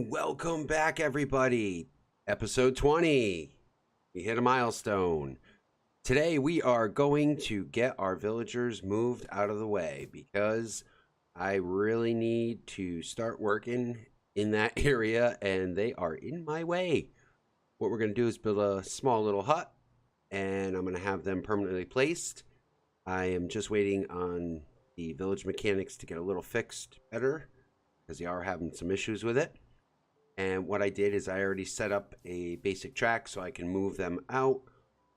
And welcome back, everybody. Episode 20. We hit a milestone. Today, we are going to get our villagers moved out of the way because I really need to start working in that area and they are in my way. What we're going to do is build a small little hut and I'm going to have them permanently placed. I am just waiting on the village mechanics to get a little fixed better because they are having some issues with it. And what I did is I already set up a basic track so I can move them out.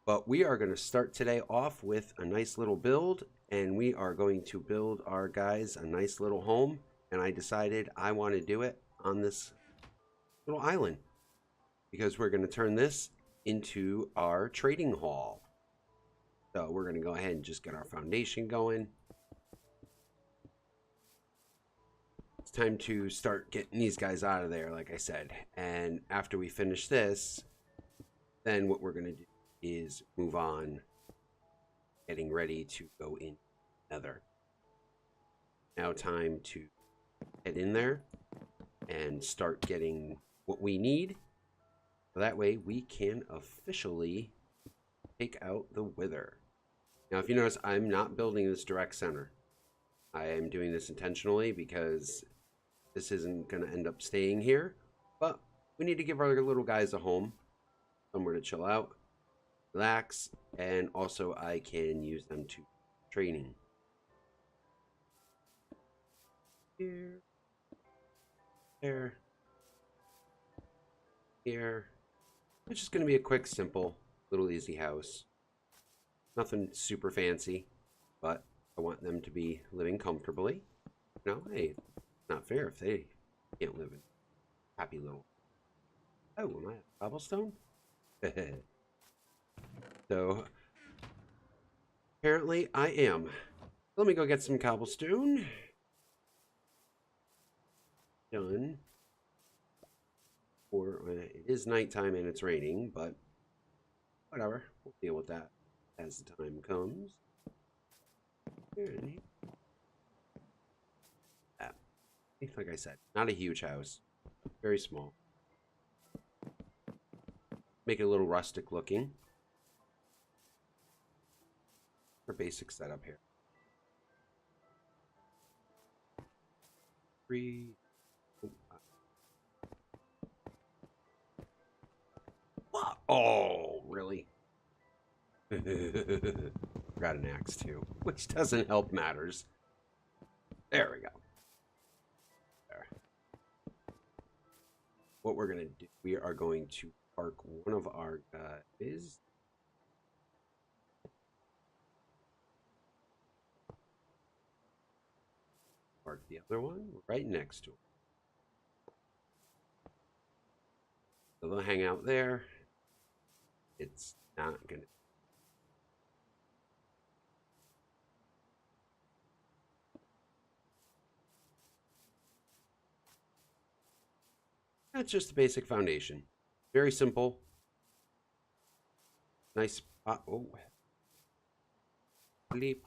But we are going to start today off with a nice little build. And we are going to build our guys a nice little home. And I decided I want to do it on this little island. Because we're going to turn this into our trading hall. So we're going to go ahead and just get our foundation going. It's time to start getting these guys out of there, like I said. And after we finish this, then what we're going to do is move on, getting ready to go in Nether. Now time to head in there and start getting what we need. So that way we can officially take out the Wither. Now, if you notice, I'm not building this direct center. I am doing this intentionally because this isn't going to end up staying here, but we need to give our little guys a home, somewhere to chill out, relax, and also I can use them to training. Here, there, here. It's just going to be a quick, simple, little easy house. Nothing super fancy, but I want them to be living comfortably. No, hey, not fair if they can't live in happy little. Oh, am I a cobblestone? So apparently I am. Let me go get some cobblestone. Done. Or it is nighttime and it's raining, but whatever. We'll deal with that as the time comes. Like I said, not a huge house, very small. Make it a little rustic looking. Our basic setup here. 3. What? Oh, really? Got an axe too, which doesn't help matters. There we go. What we're going to do, we are going to park one of our guys. Park the other one right next to him. So they'll hang out there. It's not going to. That's just the basic foundation. Very simple. Nice spot. Oh. Bleep.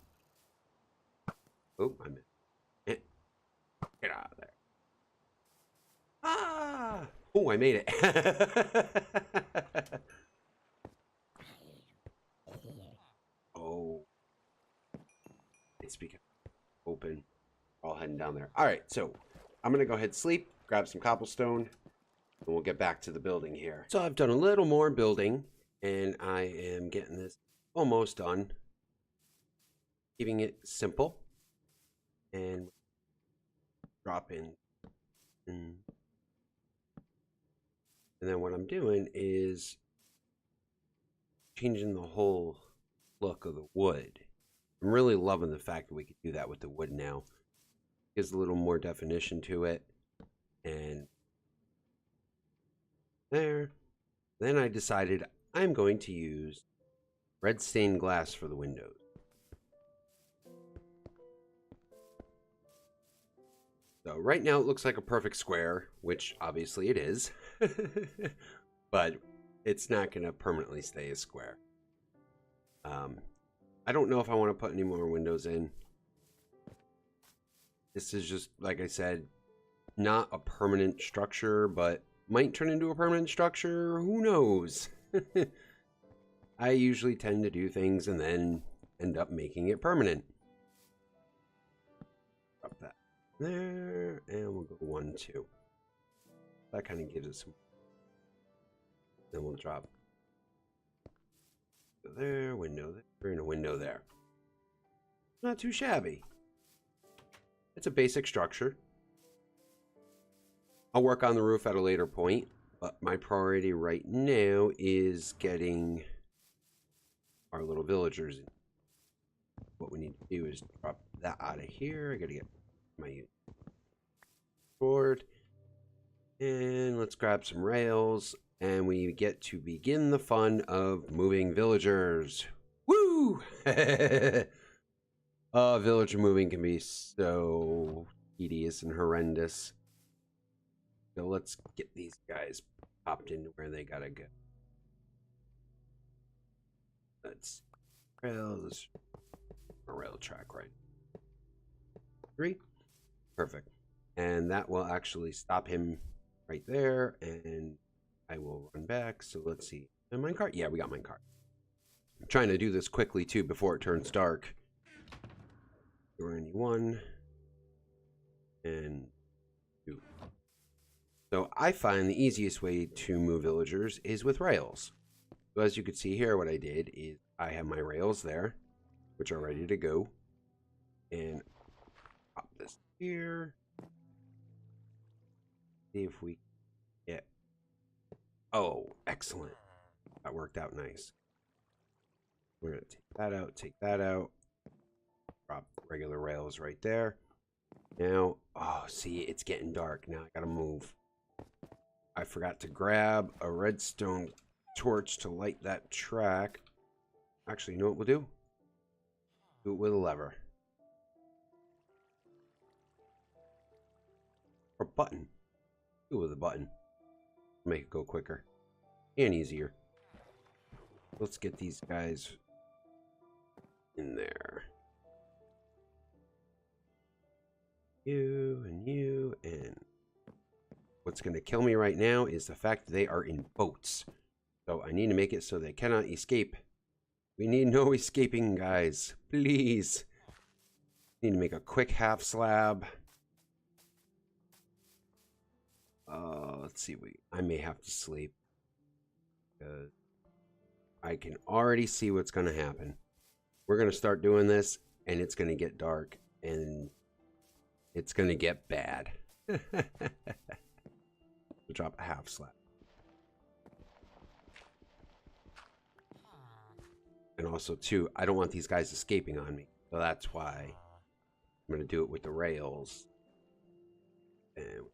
Oh, I'm in. Get out of there. Ah! Oh, I made it. Oh. It's become open. We're all heading down there. All right, so I'm going to go ahead and sleep, grab some cobblestone. And we'll get back to the building here. So I've done a little more building, and I am getting this almost done. Keeping it simple. And drop in. And then what I'm doing is changing the whole look of the wood. I'm really loving the fact that we can do that with the wood now. Gives a little more definition to it. And there. Then I decided I'm going to use red stained glass for the windows. So right now it looks like a perfect square, which obviously it is, but it's not going to permanently stay a square. I don't know if I want to put any more windows in. This is just, like I said, not a permanent structure, but might turn into a permanent structure. Who knows? I usually tend to do things and then end up making it permanent. Drop that there, and we'll go 1, 2. That kind of gives us some. Then we'll drop there, window there, and a window there. Not too shabby. It's a basic structure. I'll work on the roof at a later point, but my priority right now is getting our little villagers in. What we need to do is drop that out of here. I gotta get my board. And let's grab some rails. And we get to begin the fun of moving villagers. Woo! Villager moving can be so tedious and horrendous. So let's get these guys popped into where they gotta go. Let's rails. A rail track, right? 3. Perfect. And that will actually stop him right there. And I will run back. So let's see. And minecart? Yeah, we got minecart. I'm trying to do this quickly too before it turns dark. We're in 1 and 2. So I find the easiest way to move villagers is with rails. So as you can see here, what I did is I have my rails there, which are ready to go. And pop this here. See if we get. Oh, excellent. That worked out nice. We're going to take that out, take that out. Drop regular rails right there. Now, oh, see, it's getting dark. Now I got to move. I forgot to grab a redstone torch to light that track. Actually, you know what we'll do? Do it with a lever. Or button. Do it with a button. Make it go quicker. And easier. Let's get these guys in there. You and you and... What's going to kill me right now is the fact that they are in boats. So I need to make it so they cannot escape. We need no escaping, guys. Please. Need to make a quick half slab. Let's see. I may have to sleep. Because I can already see what's going to happen. We're going to start doing this, and it's going to get dark, and it's going to get bad. We'll drop a half slab. And also, too, I don't want these guys escaping on me. So that's why I'm going to do it with the rails. And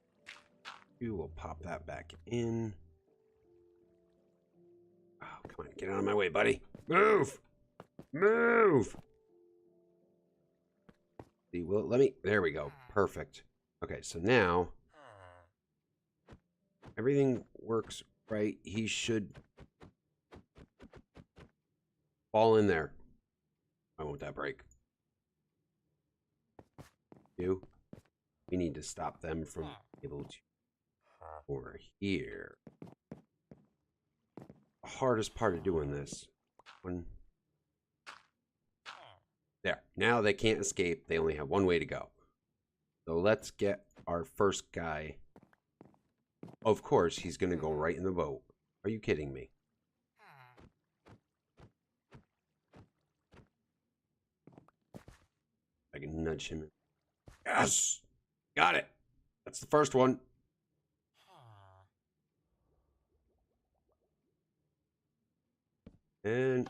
we will pop that back in. Oh, come on. Get out of my way, buddy. Move! Move! See, well, let me... There we go. Perfect. Okay, so now... Everything works right. He should... fall in there. Why won't that break? We need to stop them from able to over here. The hardest part of doing this. There. Now they can't escape. They only have one way to go. So let's get our first guy. Of course, he's going to go right in the boat. Are you kidding me? I can nudge him in. Yes! Got it! That's the first one. And...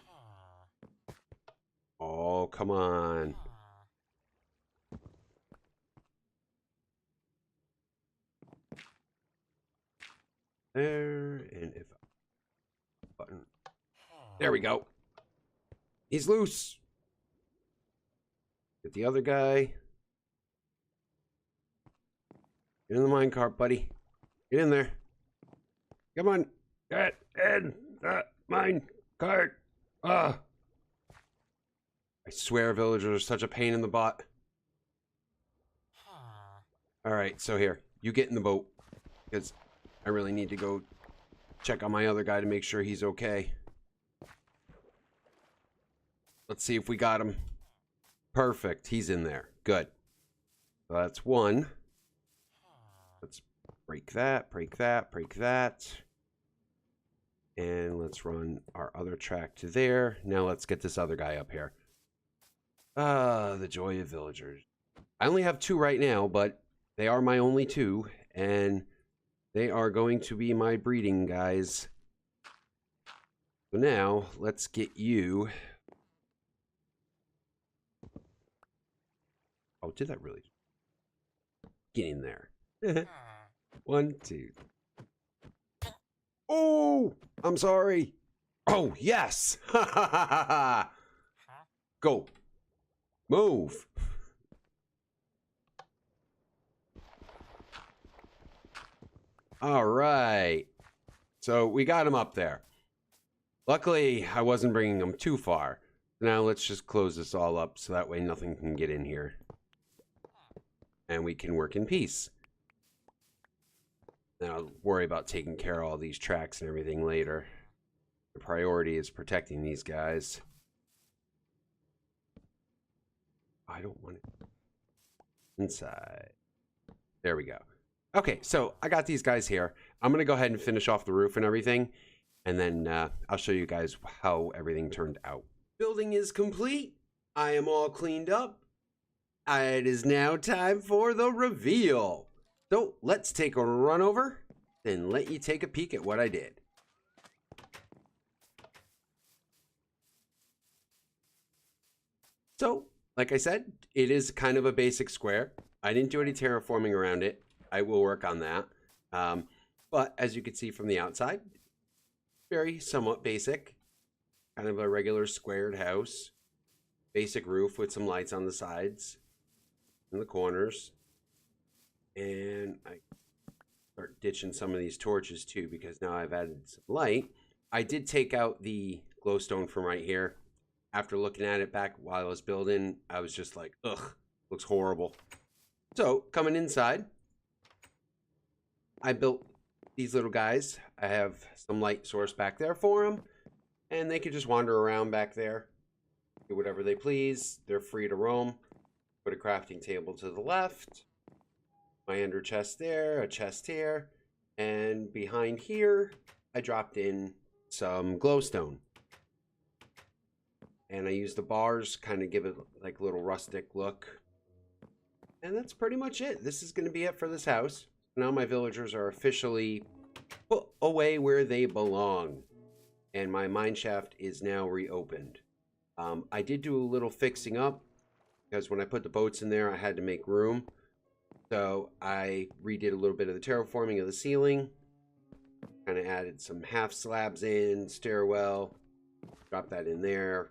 oh, come on. There, and if... button. There we go. He's loose. Get the other guy. Get in the minecart, buddy. Get in there. Come on. Get in the minecart. I swear villagers are such a pain in the butt. Alright, so here. you get in the boat because I really need to go check on my other guy to make sure he's okay. Let's see if we got him. Perfect. He's in there. Good. So that's one. Let's break that, break that, break that. And let's run our other track to there. Now let's get this other guy up here. The joy of villagers. I only have 2 right now, but they are my only 2. And they are going to be my breeding guys. So now let's get you. Oh, did that really? Get in there. 1, 2. Oh, I'm sorry. Oh, yes. Go. Move. All right. So we got him up there. Luckily, I wasn't bringing him too far. Now let's just close this all up so that way nothing can get in here. And we can work in peace. Then I'll worry about taking care of all these tracks and everything later. The priority is protecting these guys. I don't want it inside. There we go. Okay, so I got these guys here. I'm going to go ahead and finish off the roof and everything. And then I'll show you guys how everything turned out. Building is complete. I am all cleaned up. It is now time for the reveal. So let's take a run over and let you take a peek at what I did. So, like I said, it is kind of a basic square. I didn't do any terraforming around it. I will work on that. But as you can see from the outside, very somewhat basic. Kind of a regular squared house. Basic roof with some lights on the sides and the corners. And I start ditching some of these torches too because now I've added some light. I did take out the glowstone from right here. After looking at it back while I was building, I was just like, ugh, looks horrible. So coming inside, I built these little guys. I have some light source back there for them, and they can just wander around back there, do whatever they please. They're free to roam. Put a crafting table to the left, my ender chest there, a chest here, and behind here, I dropped in some glowstone. And I used the bars, kind of give it like a little rustic look. And that's pretty much it. This is going to be it for this house. Now my villagers are officially put away where they belong. And my mineshaft is now reopened. I did do a little fixing up because when I put the boats in there, I had to make room. So I redid a little bit of the terraforming of the ceiling. Kind of added some half slabs in, stairwell. Drop that in there.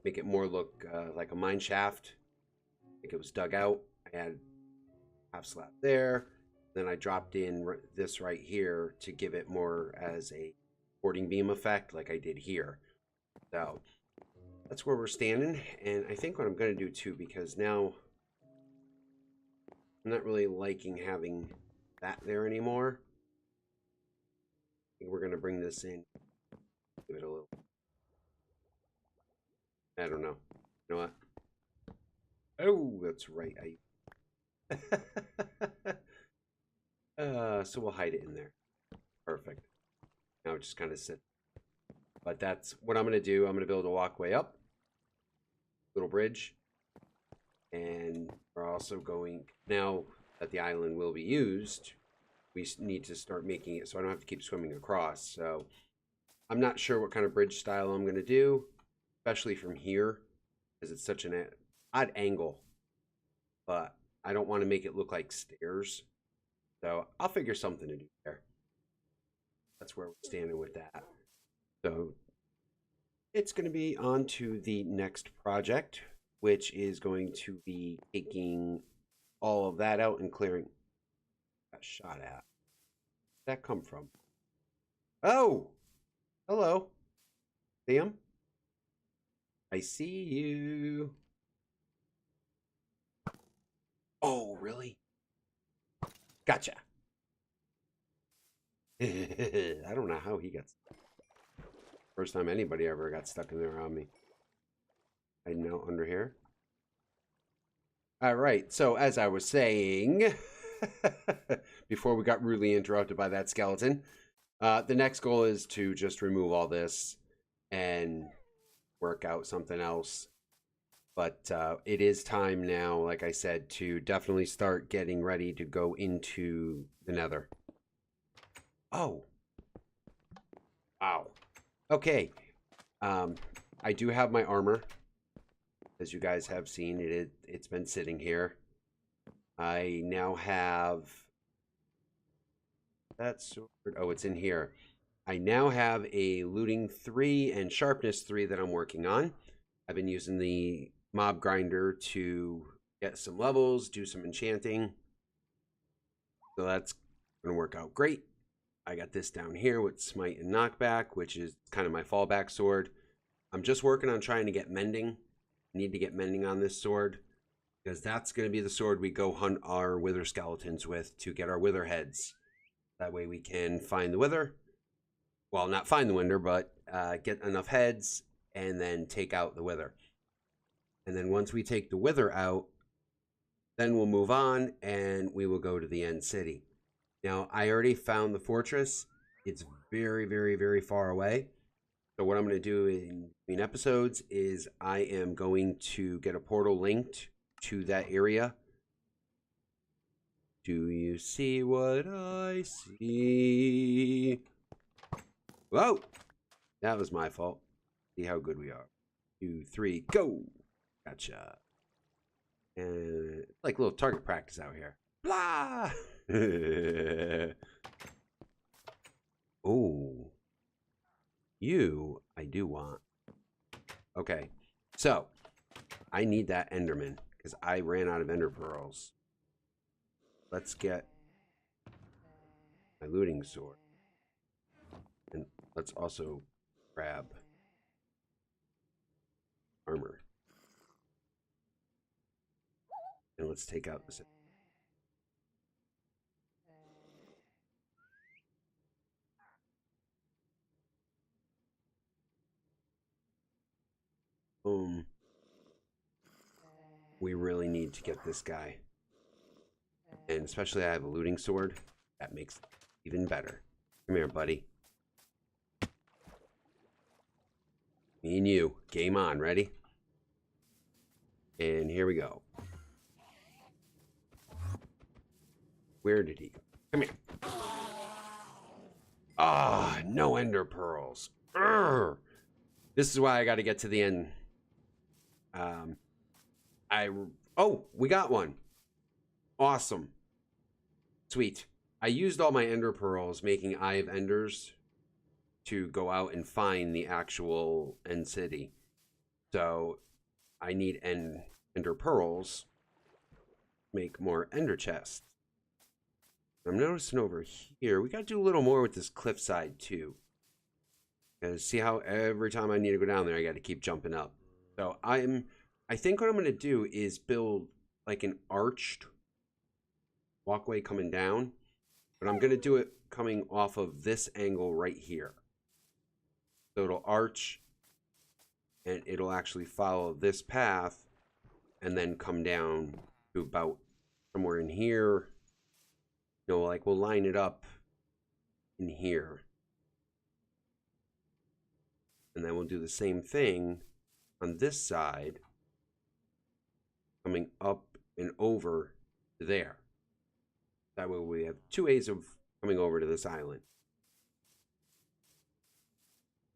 Make it more look like a mine shaft. I think it was dug out. I added half slab there. Then I dropped in this right here to give it more as a supporting beam effect like I did here. So that's where we're standing. And I think what I'm going to do too, because now I'm not really liking having that there anymore. I think we're going to bring this in. Give it a little. I don't know. You know what? Oh, that's right. So we'll hide it in there. Perfect. Now it just kind of sits. But that's what I'm going to do. I'm going to build a walkway up. Little bridge. And we're also going, now that the island will be used, we need to start making it so I don't have to keep swimming across. So I'm not sure what kind of bridge style I'm going to do. Especially from here, because it's such an odd angle. But I don't want to make it look like stairs. So I'll figure something to do there. That's where we're standing with that. So it's going to be on to the next project, which is going to be taking all of that out and clearing. Got shot at. Where'd that come from? Oh! Hello. Sam? I see you. Oh, really? Gotcha. I don't know how he got stuck. First time anybody ever got stuck in there on me. I know under here. All right. So as I was saying, before we got rudely interrupted by that skeleton, the next goal is to just remove all this and work out something else. But it is time now, like I said, to definitely start getting ready to go into the nether. Oh. Wow. Okay. I do have my armor. As you guys have seen, it's been sitting here. I now have that sword. Oh, it's in here. I now have a looting 3 and sharpness 3 that I'm working on. I've been using the mob grinder to get some levels, do some enchanting. So that's going to work out great. I got this down here with smite and knockback, which is kind of my fallback sword. I'm just working on trying to get mending. I need to get mending on this sword because that's going to be the sword we go hunt our wither skeletons with to get our wither heads. That way we can find the wither. Well, not find the wither, but get enough heads and then take out the wither. And then once we take the wither out, then we'll move on and we will go to the end city. Now, I already found the fortress. It's very, very, very far away. So what I'm going to do in between episodes is I am going to get a portal linked to that area. Do you see what I see? Whoa! That was my fault. See how good we are. 2, 3, go! Gotcha. And like a little target practice out here. Blah! Oh. You, I do want. Okay. So, I need that Enderman because I ran out of Ender Pearls. Let's get my looting sword. And let's also grab armor. And let's take out this. Boom. We really need to get this guy. And especially I have a looting sword. That makes it even better. Come here, buddy. Me and you. Game on. Ready? And here we go. Where did he go? Come here. Ah, no ender pearls. Urgh. This is why I got to get to the end. Oh, we got one. Awesome. Sweet. I used all my ender pearls making Eye of Enders to go out and find the actual end city. So I need ender pearls to make more ender chests. I'm noticing over here, we got to do a little more with this cliffside too. Because see how every time I need to go down there, I got to keep jumping up. So I think what I'm going to do is build like an arched walkway coming down. But I'm going to do it coming off of this angle right here. So it'll arch and it'll actually follow this path and then come down to about somewhere in here. You know, like we'll line it up in here. And then we'll do the same thing on this side, coming up and over to there. That way we have 2 ways of coming over to this island.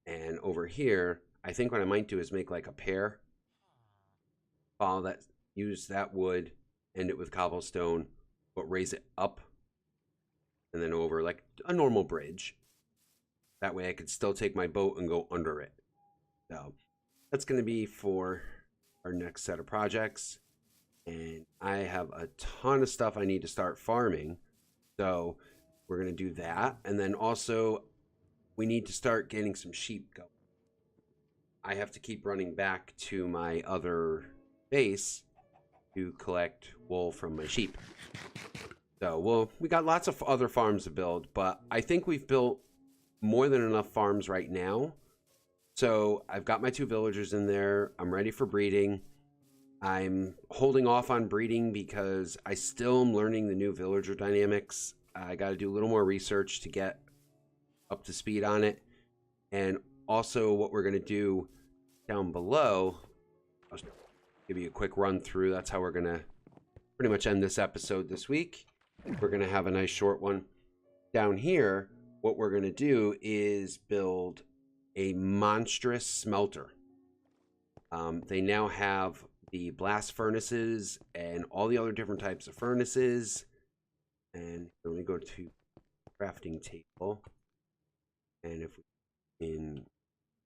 And over here, I think what I might do is make like a pair. Follow that, use that wood, end it with cobblestone, but raise it up and then over like a normal bridge. That way I could still take my boat and go under it. So that's going to be for our next set of projects. And I have a ton of stuff I need to start farming. So we're going to do that. And then also we need to start getting some sheep going. I have to keep running back to my other base to collect wool from my sheep. So, well, we got lots of other farms to build, but I think we've built more than enough farms right now. So I've got my 2 villagers in there. I'm ready for breeding. I'm holding off on breeding because I still am learning the new villager dynamics. I got to do a little more research to get up to speed on it. And also what we're going to do down below, I'll give you a quick run through. That's how we're going to pretty much end this episode this week. We're going to have a nice short one. Down here, what we're going to do is build a monstrous smelter. They now have the blast furnaces and all the other different types of furnaces. And let me go to crafting table. And if we in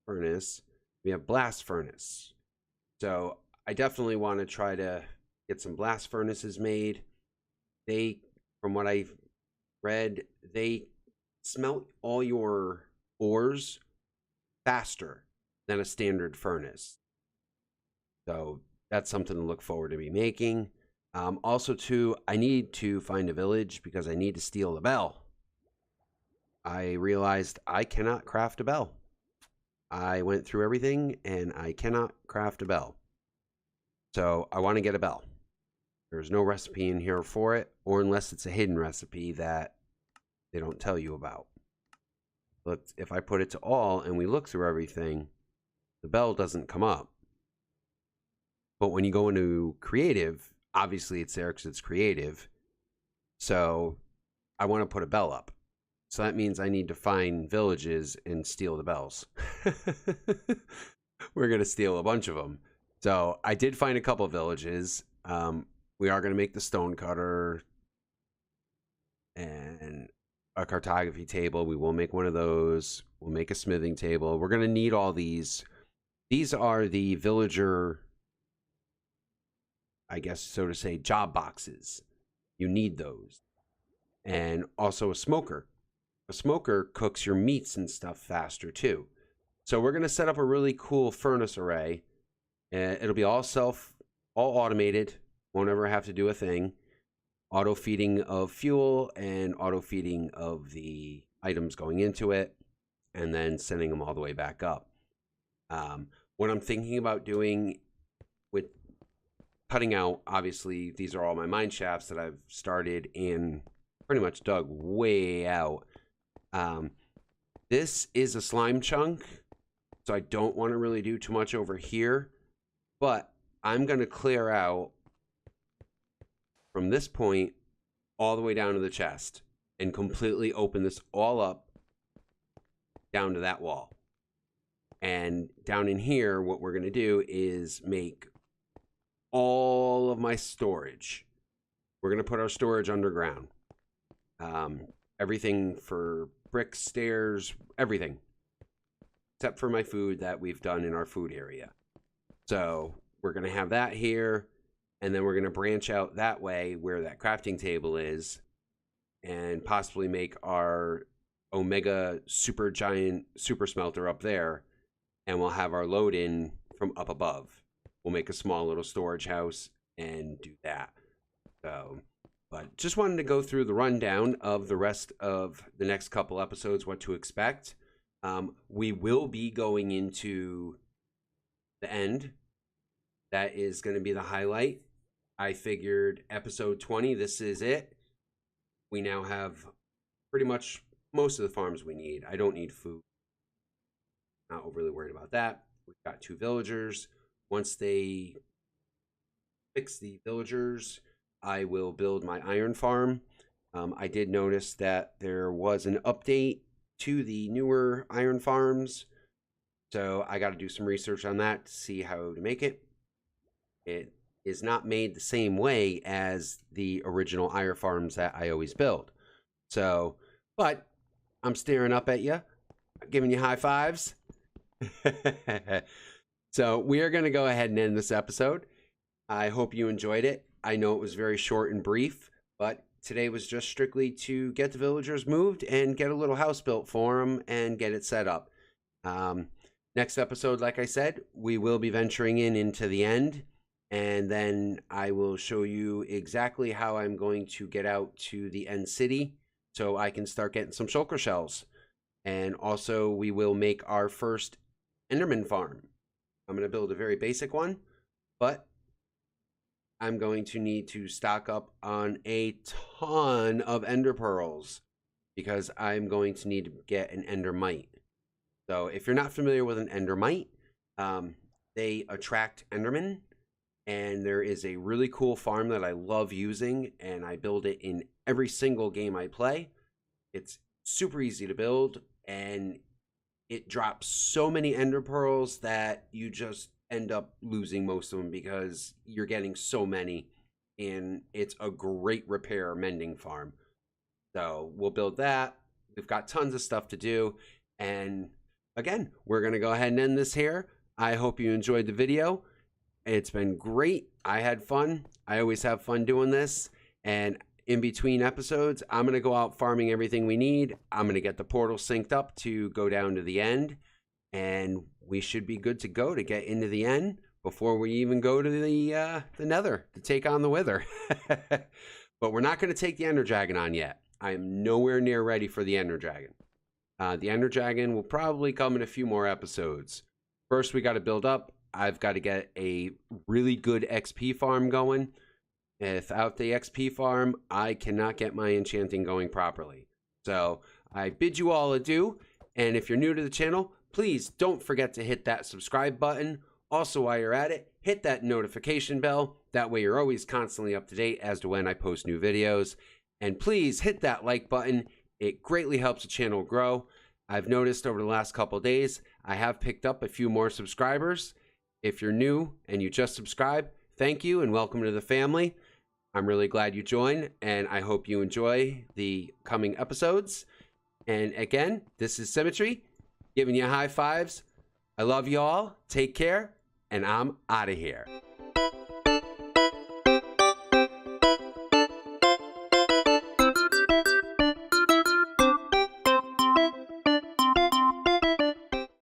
furnace, we have blast furnace. So I definitely want to try to get some blast furnaces made. They, from what I've read, they smelt all your ores faster than a standard furnace. So that's something to look forward to be making. Also, too, I need to find a village because I need to steal a bell. I realized I cannot craft a bell. I went through everything and I cannot craft a bell. So I want to get a bell. There's no recipe in here for it, or unless it's a hidden recipe that they don't tell you about. But if I put it to all and we look through everything, the bell doesn't come up. But when you go into creative, obviously it's there because it's creative. So I want to put a bell up. So that means I need to find villages and steal the bells. We're going to steal a bunch of them. So I did find a couple of villages. We are going to make the stone cutter and a cartography table. We will make one of those. We'll make a smithing table. We're going to need all these. These are the villager, I guess, so to say, job boxes. You need those. And also a smoker. A smoker cooks your meats and stuff faster too. So we're going to set up a really cool furnace array. It'll be all automated. Won't ever have to do a thing. Auto feeding of fuel and auto feeding of the items going into it, and then sending them all the way back up. What I'm thinking about doing with cutting out, obviously, these are all my mine shafts that I've started and pretty much dug way out. This is a slime chunk, so I don't want to really do too much over here, but I'm going to clear out from this point all the way down to the chest and completely open this all up down to that wall. And down in here, what we're going to do is make all of my storage. We're going to put our storage underground. Everything for bricks, stairs, everything. Except for my food that we've done in our food area. So we're going to have that here. And then we're going to branch out that way where that crafting table is and possibly make our Omega super giant super smelter up there. And we'll have our load in from up above. We'll make a small little storage house and do that. So, but just wanted to go through the rundown of the rest of the next couple episodes, what to expect. We will be going into the end. That is going to be the highlight. I figured episode 20, this is it. We now have pretty much most of the farms we need. I don't need food. Not overly worried about that. We've got 2 villagers. Once they fix the villagers, I will build my iron farm. I did notice that there was an update to the newer iron farms. So I got to do some research on that to see how to make it. It is not made the same way as the original iron farms that I always build. So, but I'm staring up at you, giving you high fives. So we are going to go ahead and end this episode. I hope you enjoyed it. I know it was very short and brief, but today was just strictly to get the villagers moved and get a little house built for them and get it set up. Next episode, like I said, we will be venturing into the end and then I will show you exactly how I'm going to get out to the end city so I can start getting some shulker shells. And also we will make our first Enderman farm. I'm going to build a very basic one, but I'm going to need to stock up on a ton of ender pearls because I'm going to need to get an endermite. So if you're not familiar with an endermite, they attract endermen, and there is a really cool farm that I love using, and I build it in every single game I play. It's super easy to build, and it drops so many ender pearls that you just end up losing most of them because you're getting so many, and it's a great repair mending farm. So we'll build that. We've got tons of stuff to do, and again, we're going to go ahead and end this here. I hope you enjoyed the video. It's been great. I had fun. I always have fun doing this, and in between episodes, I'm going to go out farming everything we need. I'm going to get the portal synced up to go down to the end, and we should be good to go to get into the end before we even go to the nether to take on the wither. But we're not going to take the ender dragon on yet. I am nowhere near ready for the ender dragon. The ender dragon will probably come in a few more episodes. First, we got to build up. I've got to get a really good XP farm going. Without the XP farm, I cannot get my enchanting going properly. So I bid you all adieu. And if you're new to the channel, please don't forget to hit that subscribe button. Also, while you're at it, hit that notification bell. That way you're always constantly up to date as to when I post new videos. And please hit that like button. It greatly helps the channel grow. I've noticed over the last couple of days, I have picked up a few more subscribers. If you're new and you just subscribed, thank you and welcome to the family. I'm really glad you joined, and I hope you enjoy the coming episodes. And again, this is Symmetry, giving you high fives. I love you all. Take care, and I'm out of here.